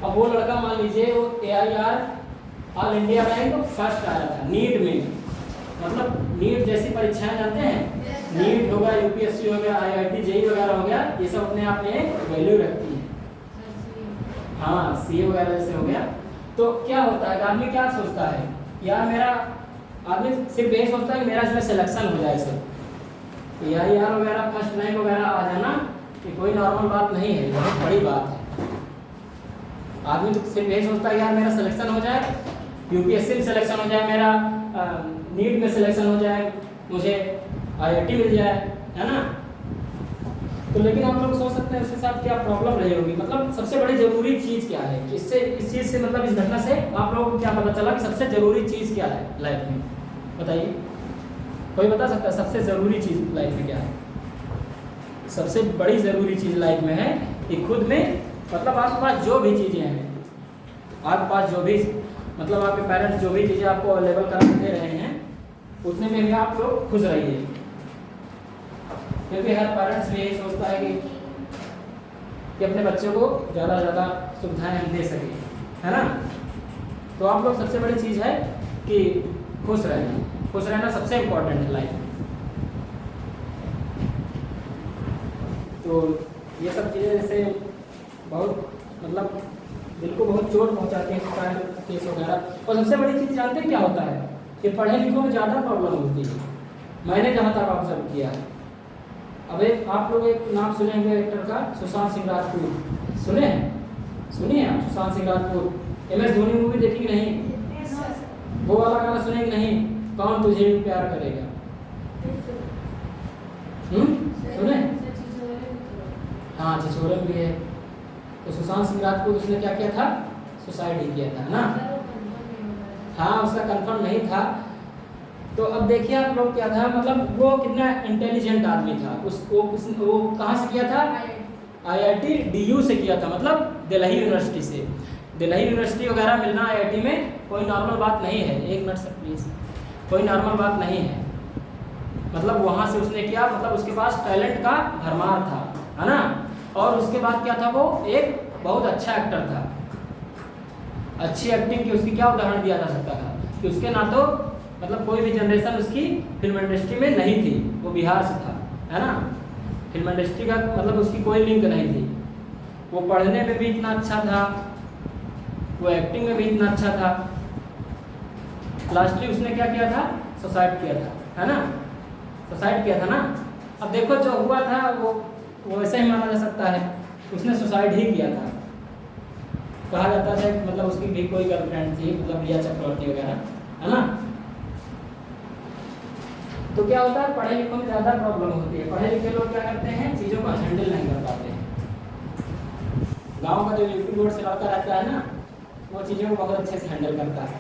अब वो लड़का मान लीजिए वो AIR all India rank first आया था नीट में, मतलब नीट जैसी परीक्षाएं जानते हैं, नीट हो गया, UPSC हो गया, IIT JEE वगैरह हो गया, ये सब अपने आप में वैल्यू रखती है। हाँ CA वगैरह जैसे हो गया। तो क्या होता है आदमी क्या सोचता है यार मेरा, आदमी सिर्फ यही सोचता है कि मेरा इसमें सिलेक्शन हो जाए, सब AIR वगैरह फर्स्ट रैंक वगैरह आ जाना ये कोई नॉर्मल बात नहीं है, बहुत बड़ी बात है। आदमी तो सिर्फ यही सोचता है यार मेरा सिलेक्शन हो जाए, UPSC में सिलेक्शन हो जाए, मेरा नीट में सिलेक्शन हो जाए, मुझे IIT मिल जाए, है ना। तो लेकिन आप लोग सोच सकते हैं उसके साथ क्या प्रॉब्लम रही होगी, मतलब सबसे बड़ी ज़रूरी चीज़ क्या है, इससे इस चीज़ से मतलब इस घटना से आप लोगों को क्या पता चला कि सबसे ज़रूरी चीज़ क्या है लाइफ में, बताइए कोई बता सकता है सबसे ज़रूरी चीज़ लाइफ में क्या है। सबसे बड़ी ज़रूरी चीज़ लाइफ में है कि खुद में मतलब आपके पास जो भी चीज़ें हैं, आपके पास जो भी मतलब आपके पेरेंट्स जो भी चीज़ें आपको अवेलेबल करा दे रहे हैं उतने में भी आप लोग खुश रहिए, क्योंकि हर पेरेंट्स भी यही सोचता है कि अपने बच्चों को ज़्यादा से ज़्यादा सुविधाएं हम दे सकें, है ना। तो आप लोग सबसे बड़ी चीज़ है कि खुश रहना सबसे इम्पोर्टेंट है लाइफ में। तो ये सब चीज़ें जैसे बहुत मतलब दिल को बहुत चोट पहुंचाते हैं सुसाइड केस वगैरह। और सबसे बड़ी चीज़ जानते हैं क्या होता है कि पढ़े लिखों में ज़्यादा प्रॉब्लम होती है, मैंने जहाँ तक ऑब्जर्व किया है। अब एक आप लोग एक नाम सुनेंगे एक्टर का, सुशांत सिंह राजपूत, सुने आप सुशांत सिंह राजपूत? MS धोनी मूवी देखी कि नहीं? वो वाला गाना सुने कि नहीं, कौन तुझे भी प्यार करेगा? सुने? हाँ छिछोरन भी है। तो सुशांत सिंह राजपूत उसने क्या किया था, सुसाइड ही किया था ना। हाँ उसका कंफर्म नहीं था। तो अब देखिए आप लोग क्या था, मतलब वो कितना इंटेलिजेंट आदमी था, वो कहाँ से किया था, IIT DU से किया था, मतलब दिल्ली यूनिवर्सिटी से। दिल्ली यूनिवर्सिटी वगैरह मिलना IIT में कोई नॉर्मल बात नहीं है, एक मिनट सर प्लीज़, कोई नॉर्मल बात नहीं है। मतलब वहाँ से उसने किया, मतलब उसके पास टैलेंट का भरमार था, है ना। और उसके बाद क्या था, वो एक बहुत अच्छा एक्टर था। अच्छी एक्टिंग की उसकी क्या उदाहरण दिया जा सकता था कि उसके ना तो मतलब कोई भी जनरेशन उसकी फिल्म इंडस्ट्री में नहीं थी, वो बिहार से था, है ना। फिल्म इंडस्ट्री का मतलब उसकी कोई लिंक नहीं थी। वो पढ़ने में भी इतना अच्छा था, वो एक्टिंग में भी इतना अच्छा था। लास्टली उसने क्या किया था, सुसाइड किया था, है ना, सुसाइड किया था ना। अब देखो जो हुआ था वो ऐसा ही माना जा सकता है, उसने सुसाइड ही किया था। कहा जाता था मतलब उसकी भी कोई गर्लफ्रेंड थी, मतलब रिया चक्रवर्ती वगैरह, है ना। तो क्या होता है, पढ़े लिखों में ज़्यादा प्रॉब्लम होती है। पढ़े लिखे लोग क्या करते हैं, चीज़ों को हैंडल नहीं कर पाते हैं। गांव का जो यूपी बोर्ड से लड़का रहता है ना, वो चीज़ों को बहुत अच्छे से हैंडल करता है,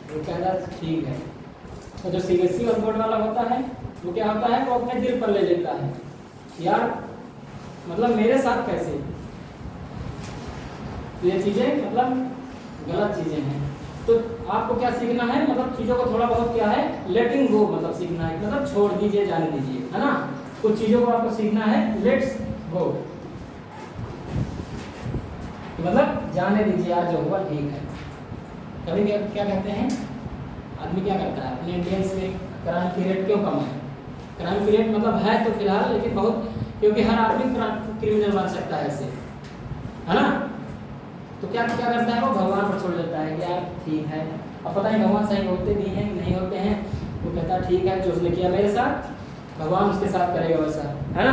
वो कहता है ठीक है। तो जो CBSE बोर्ड वाला होता है वो क्या होता है, वो अपने दिल पर ले लेता है, यार मतलब मेरे साथ कैसे, ये चीज़ें मतलब गलत चीज़ें हैं। तो आपको क्या सीखना है, मतलब चीज़ों को थोड़ा बहुत क्या है, लेटिंग गो मतलब सीखना है, मतलब छोड़ दीजिए, जाने दीजिए, है ना। कुछ चीज़ों को आपको सीखना है, लेट्स गो, मतलब जाने दीजिए यार, जो हुआ ठीक है। कभी क्या कहते हैं आदमी, क्या करता है अपने इंडियंस में क्राइम की रेट क्यों कम है, क्राइम पीरियड मतलब है तो फिलहाल, लेकिन बहुत, क्योंकि हर आदमी क्रिमिनल बन सकता है ऐसे, है ना। तो क्या क्या करता है वो भगवान पर छोड़ देता है कि यार ठीक है। अब पता नहीं भगवान सही होते भी हैं नहीं होते हैं, वो कहता है ठीक है जो उसने किया मेरे साथ भगवान उसके साथ करेगा वैसा, है ना।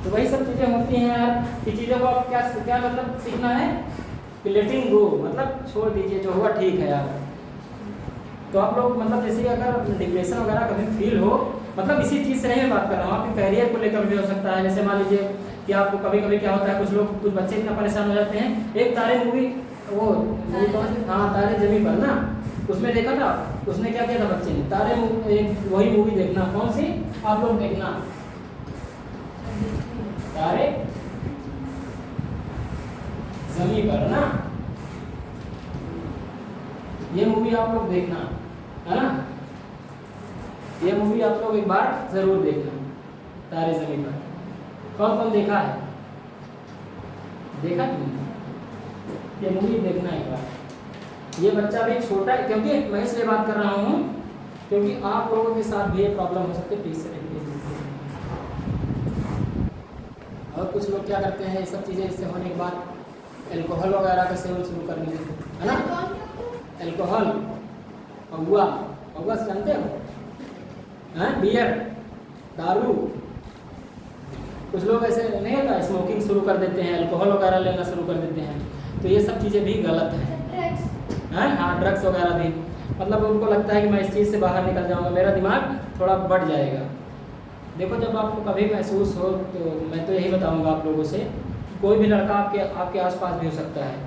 तो वही सब चीज़ें होती हैं यार कि चीज़ों को आप क्या क्या मतलब सीखना है कि लेटिंग गो, मतलब छोड़ दीजिए जो हुआ ठीक है यार। तो आप लोग मतलब जैसे कि अगर डिप्रेशन वगैरह कभी फील हो, मतलब इसी चीज़ से नहीं मैं बात कर रहा हूँ, आपके करियर को लेकर भी हो सकता है। जैसे मान लीजिए कि आपको कभी कभी क्या होता है, कुछ लोग कुछ बच्चे इतना परेशान हो जाते हैं। एक तारे मूवी, वो मूवी कौन सी, हाँ तारे ज़मीन पर ना, उसमें देखा था उसने क्या किया था बच्चे ने, तारे एक वही मूवी देखना, कौन सी आप लोग देखना, तारे ज़मीन पर ना, ये मूवी आप लोग देखना, है ना। ये मूवी आप लोग एक बार जरूर देखना, तारे ज़मीन पर। कौन कौन देखा है, देखा तुमने, ये मूवी देखना एक बार। ये बच्चा भी छोटा है, क्योंकि मैं इसलिए बात कर रहा हूँ क्योंकि आप लोगों के साथ भी ये प्रॉब्लम हो सकती है। प्लीज से और कुछ लोग क्या करते हैं, ये सब चीज़ें इससे होने के बाद एल्कोहल वगैरह का सेवन शुरू कर देते हैं, है ना। एल्कोहल, पौवा से जानते हो, हैं, बियर, दारू, कुछ लोग ऐसे नहीं होता, स्मोकिंग शुरू कर देते हैं, अल्कोहल वगैरह लेना शुरू कर देते हैं। तो ये सब चीज़ें भी गलत हैं, हाँ ड्रग्स वगैरह भी, मतलब उनको लगता है कि मैं इस चीज़ से बाहर निकल जाऊंगा, मेरा दिमाग थोड़ा बढ़ जाएगा। देखो जब आपको कभी महसूस हो तो मैं तो यही बताऊंगा आप लोगों से, कोई भी लड़का आपके आसपास भी हो सकता है।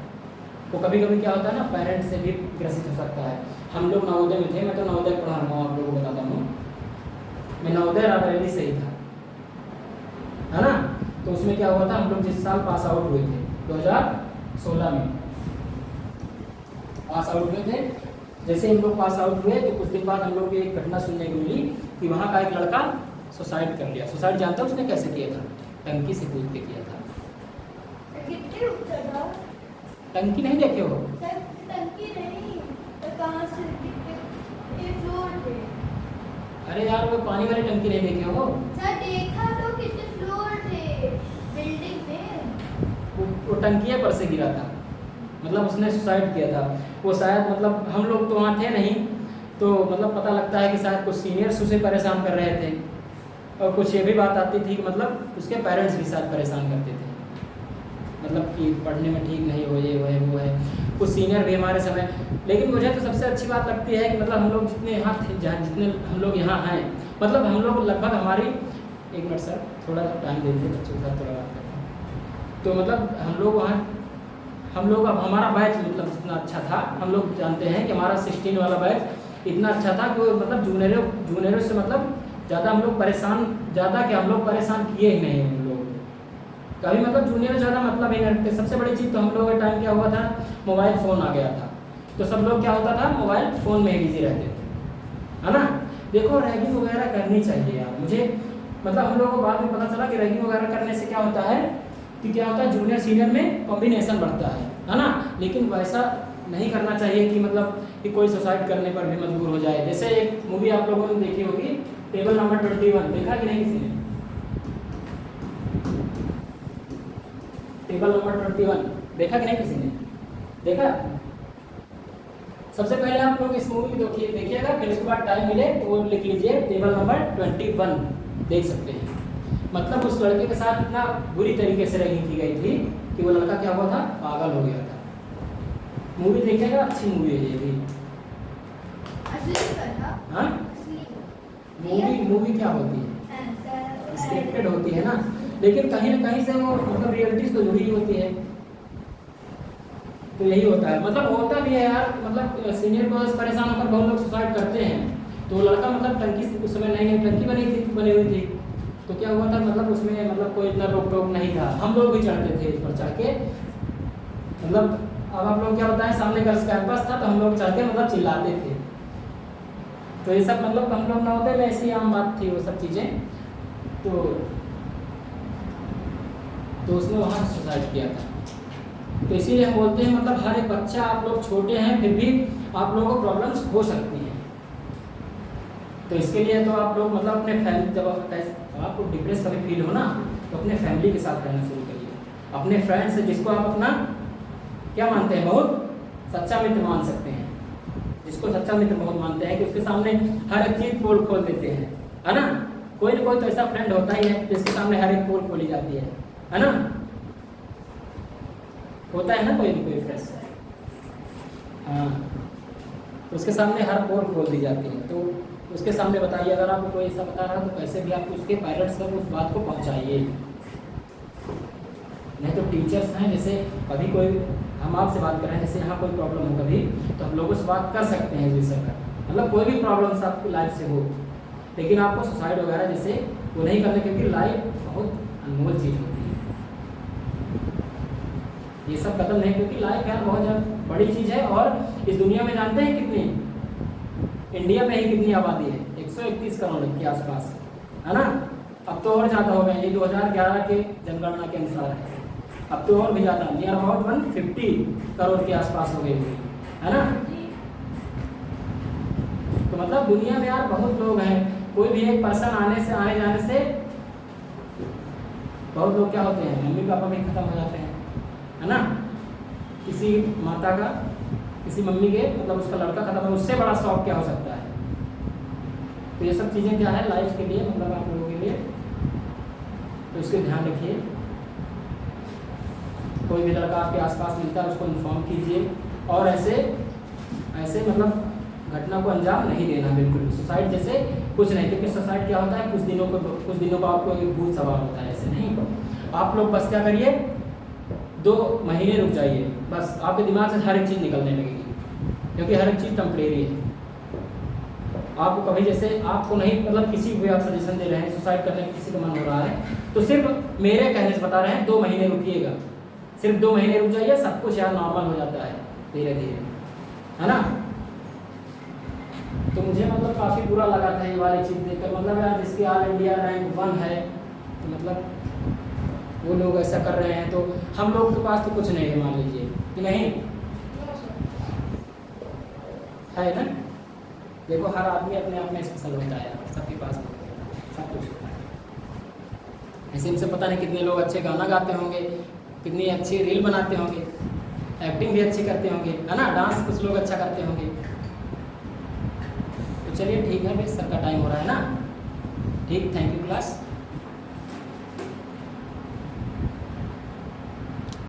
तो कभी कभी क्या होता है ना, पेरेंट्स से भी ग्रसित हो सकता है। हम लोग नवोदय में थे, मैं तो नवोदय पढ़ा रहा हूँ, आप लोगों को बताता हूँ, मैं नवोदय रायबरेली से ही था, है ना। तो उसमें क्या हुआ था, हम लोग जिस साल पास आउट हुए थे 2016 में पास आउट हुए थे, जैसे हम लोग पास आउट हुए तो कुछ दिन बाद हम लोग को एक घटना सुनने को मिली कि वहाँ का एक लड़का सुसाइड कर लिया। सुसाइड जानता है उसने कैसे किया था, टंकी से कूद के किया था। टंकी नहीं देखे हो, टंकी नहीं तो कहां से, फ्लोर पे। अरे यार वो पानी वाली टंकी नहीं देखे हो सर, देखा तो कितने फ्लोर थे बिल्डिंग में, वो टंकिया पर से गिरा था, मतलब उसने सुसाइड किया था। वो शायद मतलब हम लोग तो वहाँ थे नहीं, तो मतलब पता लगता है कि शायद कुछ सीनियर्स उसे परेशान कर रहे थे, और कुछ ये भी बात आती थी कि मतलब उसके पेरेंट्स भी शायद परेशान करते थे, मतलब कि पढ़ने में ठीक नहीं हो, ये है वो है, कुछ सीनियर भी हमारे समय। लेकिन मुझे तो सबसे अच्छी बात लगती है कि मतलब हम लोग जितने यहाँ थे, जितने हम लोग यहाँ हैं, मतलब हम लोग लगभग हमारी, एक मिनट सर थोड़ा टाइम दे दीजिए, बच्चों के साथ थोड़ा बात करते हैं। तो मतलब हम लोग वहाँ, हम लोग अब हमारा बैच मतलब जितना अच्छा था, हम लोग जानते हैं कि हमारा 16 वाला बैच इतना अच्छा था कि वो मतलब जूनियरों से मतलब ज़्यादा हम लोग परेशान, ज़्यादा क्या हम लोग परेशान किए ही नहीं हम लोग कभी, मतलब जूनियर ज़्यादा मतलब ही नहीं रखते। सबसे बड़ी चीज़ तो हम लोगों के टाइम क्या हुआ था, मोबाइल फ़ोन आ गया था, तो सब लोग क्या होता था, मोबाइल फ़ोन में ही बिजी रहते थे, है ना। देखो रैगिंग वगैरह करनी चाहिए यार, मुझे मतलब हम लोगों को बाद में पता चला कि रैगिंग वगैरह करने से क्या होता है कि क्या होता है, जूनियर सीनियर में कॉम्बिनेशन बढ़ता है ना। लेकिन वैसा नहीं करना चाहिए कि मतलब कि कोई सुसाइड करने पर भी मजबूर हो जाए। जैसे एक मूवी आप लोगों ने देखी होगी, टेबल नंबर 21, देखा कि नहीं किसी ने, टेबल नंबर 21 देखा कि नहीं किसी ने, देखा। सबसे पहले आप लोग इस मूवी को देखिएगा, फिर उसके बाद टाइम मिले तो वो लिख लीजिए टेबल नंबर 21, देख सकते हैं। मतलब उस लड़के के साथ इतना बुरी तरीके से रैगिंग की गई थी कि वो लड़का क्या हुआ था, पागल हो गया था। मूवी देखिएगा, अच्छी मूवी है ये भी। हाँ, मूवी क्या होती है, स्क्रिप्टेड होती है ना, लेकिन कहीं ना कहीं से वो मतलब रियलिटी तो जुड़ी होती है। तो यही होता है, मतलब होता भी है यार, मतलब सीनियर को परेशान होकर बहुत लोग सुसाइड करते हैं। तो लड़का मतलब टंकी उस समय नई टंकी बनी हुई थी, तो क्या हुआ था मतलब उसमें मतलब कोई इतना रोक टोक नहीं था, हम लोग भी चढ़ते थे उस पर चढ़ के, मतलब अब आप लोग क्या बताएं, सामने गर्ल्स कैंपस था तो हम लोग चढ़ के मतलब चिल्लाते थे। तो ये सब मतलब हम लोग नवोदय में ऐसी आम बात थी वो सब चीज़ें। तो उसने वहाँ सुसाइड किया था। तो इसीलिए हम बोलते हैं मतलब हर एक बच्चा, आप लोग छोटे हैं फिर भी आप लोगों को प्रॉब्लम्स हो सकती हैं, तो इसके लिए तो आप लोग मतलब अपने फैमिली, जब आपको डिप्रेस कभी फील हो ना, तो अपने फैमिली के साथ रहना शुरू करिए। अपने फ्रेंड से, जिसको आप अपना क्या मानते हैं, बहुत सच्चा मित्र मान सकते हैं, जिसको सच्चा मित्र बहुत मानते हैं कि उसके सामने हर एक चीज़ पोल खोल देते हैं, है ना। कोई ना कोई तो ऐसा फ्रेंड होता ही है जिसके सामने हर एक पोल खोली जाती है ना। होता है ना कोई ना कोई फ्रेंड, हाँ, उसके सामने हर पोल खोल दी जाती है। तो उसके सामने बताइए, अगर आपको कोई ऐसा बता रहा है तो कैसे भी आप उसके पेरेंट्स तक उस बात को पहुंचाइए। नहीं तो टीचर्स हैं, जैसे कभी कोई हम आपसे बात कर रहे हैं, जैसे यहाँ कोई प्रॉब्लम हो कभी, तो हम लोगों से बात कर सकते हैं जैसे कर, मतलब कोई भी प्रॉब्लम्स आपकी लाइफ से हो, लेकिन आपको सुसाइड वगैरह जैसे वो नहीं करने, क्योंकि लाइफ बहुत अनमोल चीज़ होती है। ये सब खत्म नहीं, क्योंकि लाइफ यार बहुत ज़्यादा बड़ी चीज़ है। और इस दुनिया में जानते हैं कितनी, इंडिया में ही कितनी आबादी है, 131 करोड़ के आसपास, है ना। अब तो और ज़्यादा हो गए, ये 2011 के जनगणना के अनुसार है। अब तो और भी ज़्यादा, नियर अबाउट 150 करोड़ के आसपास हो गई हुई, है ना। तो मतलब दुनिया में यार बहुत लोग हैं, कोई भी एक पर्सन आने जाने से बहुत लोग क्या होते हैं, मम्मी पापा भी खत्म हो जाते हैं, है ना। किसी माता का, किसी मम्मी के मतलब उसका लड़का खत्म है, उससे बड़ा शौक क्या हो सकता है। तो ये सब चीज़ें क्या है लाइफ के लिए, मतलब आप लोगों के लिए, तो इसके ध्यान रखिए। कोई भी लड़का आपके आसपास मिलता है उसको इन्फॉर्म कीजिए, और ऐसे मतलब घटना को अंजाम नहीं देना बिल्कुल भी। सुसाइड जैसे कुछ नहीं, क्योंकि सुसाइड क्या होता है, कुछ दिनों का आपको एक भूत सवार होता है, ऐसे नहीं। आप लोग बस क्या करिए, 2 महीने रुक जाइए, बस आपके दिमाग से हर एक चीज़ निकलने लगेगी, क्योंकि हर एक चीज़ टेम्परेरी है। आपको कभी जैसे आपको नहीं, मतलब किसी को भी आप सजेशन दे रहे हैं सुसाइड करने का, किसी का मन हो रहा है, तो सिर्फ मेरे कहने से बता रहे हैं 2 महीने रुकिएगा, सिर्फ 2 महीने रुक जाइए, सब कुछ यार नॉर्मल हो जाता है धीरे धीरे, है ना। तो मुझे मतलब काफ़ी बुरा लगा था ये वाली चीज़ देखकर, मतलब यार जिसकी ऑल इंडिया रैंक 1 है, तो मतलब वो लोग ऐसा कर रहे हैं, तो हम लोग के पास तो कुछ नहीं है, मान लीजिए कि नहीं है ना। देखो हर आदमी अपने आप में स्पेशल होता है, सबके पास सब कुछ होता है। ऐसे इनसे पता नहीं कितने लोग अच्छे गाना गाते होंगे, कितनी अच्छी रील बनाते होंगे, एक्टिंग भी अच्छी करते होंगे, है ना, डांस कुछ लोग अच्छा करते होंगे। तो चलिए ठीक है भाई, सर का टाइम हो रहा है ना। ठीक, थैंक यू क्लास।